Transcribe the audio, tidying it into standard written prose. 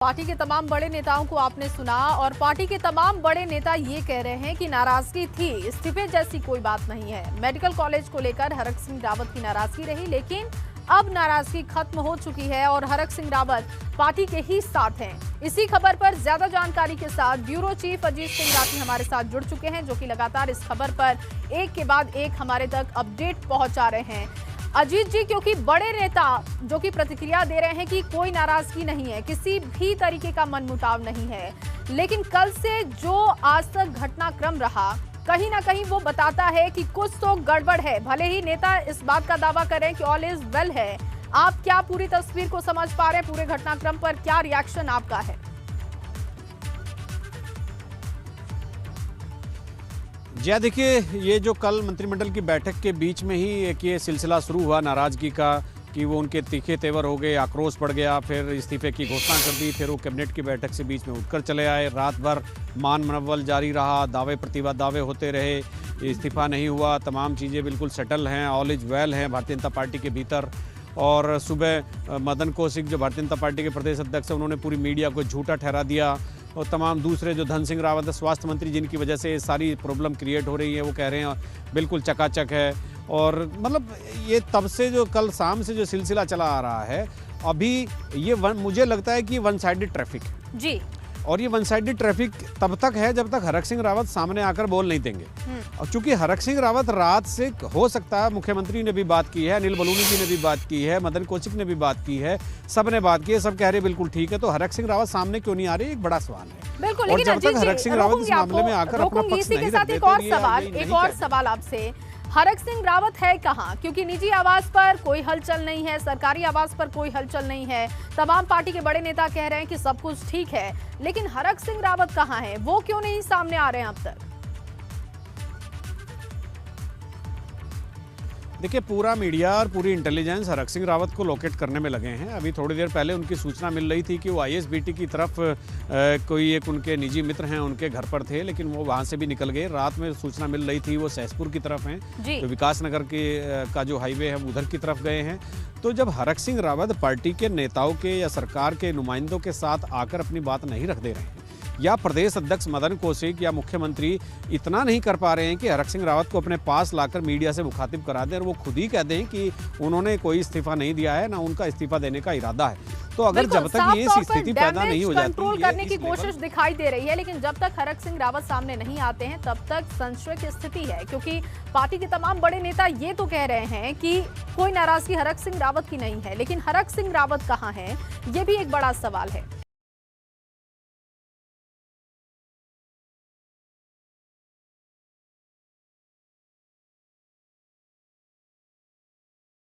Party के तमाम बड़े नेताओं को आपने सुना और पार्टी के तमाम बड़े नेता ये कह रहे हैं कि नाराजगी थी, इस्तीफे जैसी कोई बात नहीं है। मेडिकल कॉलेज को लेकर हरक सिंह रावत की नाराजगी रही, लेकिन अब नाराजगी खत्म हो चुकी है और हरक सिंह रावत पार्टी के ही साथ हैं। इसी खबर पर ज्यादा जानकारी के साथ ब्यूरो चीफ अजीत सिंह राठी हमारे साथ जुड़ चुके हैं, जो कि लगातार इस खबर पर एक के बाद एक हमारे तक अपडेट पहुंचा रहे हैं। अजीत जी, क्योंकि बड़े नेता जो कि प्रतिक्रिया दे रहे हैं कि कोई नाराजगी नहीं है, किसी भी तरीके का मनमुटाव नहीं है, लेकिन कल से जो आज तक घटनाक्रम रहा कहीं ना कहीं वो बताता है कि कुछ तो गड़बड़ है। भले ही नेता इस बात का दावा करें कि ऑल इज वेल है, आप क्या पूरी तस्वीर को समझ पा रहे हैं? पूरे घटनाक्रम पर क्या रिएक्शन आपका है? जी देखिए, ये जो कल मंत्रिमंडल की बैठक के बीच में ही एक ये सिलसिला शुरू हुआ नाराजगी का कि वो उनके तीखे तेवर हो गए, आक्रोश बढ़ गया, फिर इस्तीफे की घोषणा कर दी, फिर वो कैबिनेट की बैठक से बीच में उठकर चले आए। रात भर मान मनव्वल जारी रहा, दावे प्रतिवाद दावे होते रहे, इस्तीफा नहीं हुआ, तमाम चीज़ें बिल्कुल सेटल हैं, ऑल इज वेल हैं भारतीय जनता पार्टी के भीतर। और सुबह मदन कौशिक जो भारतीय जनता पार्टी के प्रदेश अध्यक्ष हैं, उन्होंने पूरी मीडिया को झूठा ठहरा दिया। और तमाम दूसरे जो धन सिंह रावत है, स्वास्थ्य मंत्री, जिनकी वजह से ये सारी प्रॉब्लम क्रिएट हो रही है, वो कह रहे हैं बिल्कुल चकाचक है। और मतलब ये तब से जो कल शाम से जो सिलसिला चला आ रहा है, अभी ये मुझे लगता है कि वन साइडेड ट्रैफिक है जी। और ये वन साइडेड ट्रैफिक तब तक है जब तक हरक सिंह रावत सामने आकर बोल नहीं देंगे। और चूंकि हरक सिंह रावत रात से, हो सकता है मुख्यमंत्री ने भी बात की है, अनिल बलूनी जी ने भी बात की है, मदन कौशिक ने भी बात की है, सब ने बात की है, सब कह रहे बिल्कुल ठीक है, तो हरक सिंह रावत सामने क्यों नहीं आ रही, एक बड़ा सवाल है। बिल्कुल, और जब तक हरक सिंह रावत इस मामले में आकर अपना पक्ष नहीं रख देते, एक और सवाल आपसे, हरक सिंह रावत है कहां? क्योंकि निजी आवास पर कोई हलचल नहीं है, सरकारी आवास पर कोई हलचल नहीं है, तमाम पार्टी के बड़े नेता कह रहे हैं कि सब कुछ ठीक है, लेकिन हरक सिंह रावत कहां है? वो क्यों नहीं सामने आ रहे हैं अब तक? देखिए, पूरा मीडिया और पूरी इंटेलिजेंस हरक सिंह रावत को लोकेट करने में लगे हैं। अभी थोड़ी देर पहले उनकी सूचना मिल रही थी कि वो आईएसबीटी की तरफ कोई एक उनके निजी मित्र हैं, उनके घर पर थे, लेकिन वो वहाँ से भी निकल गए। रात में सूचना मिल रही थी वो सहसपुर की तरफ हैं, तो विकास नगर का जो हाईवे है उधर की तरफ गए हैं। तो जब हरक सिंह रावत पार्टी के नेताओं के या सरकार के नुमाइंदों के साथ आकर अपनी बात नहीं रख दे रहे हैं, या प्रदेश अध्यक्ष मदन कौशिक या मुख्यमंत्री इतना नहीं कर पा रहे हैं कि हरक सिंह रावत को अपने पास लाकर मीडिया से मुखातिब करा दें और वो खुद ही कह दें कि उन्होंने कोई इस्तीफा नहीं दिया है, ना उनका इस्तीफा देने का इरादा है, तो अगर जब तक ये स्थिति पैदा नहीं हो जाती, कंट्रोल करने की कोशिश दिखाई दे रही है, लेकिन जब तक हरक सिंह रावत सामने नहीं आते हैं तब तक संशय की स्थिति है। क्योंकि पार्टी के तमाम बड़े नेता ये तो कह रहे हैं कि कोई नाराजगी हरक सिंह रावत की नहीं है, लेकिन हरक सिंह रावत कहां है, ये भी एक बड़ा सवाल है।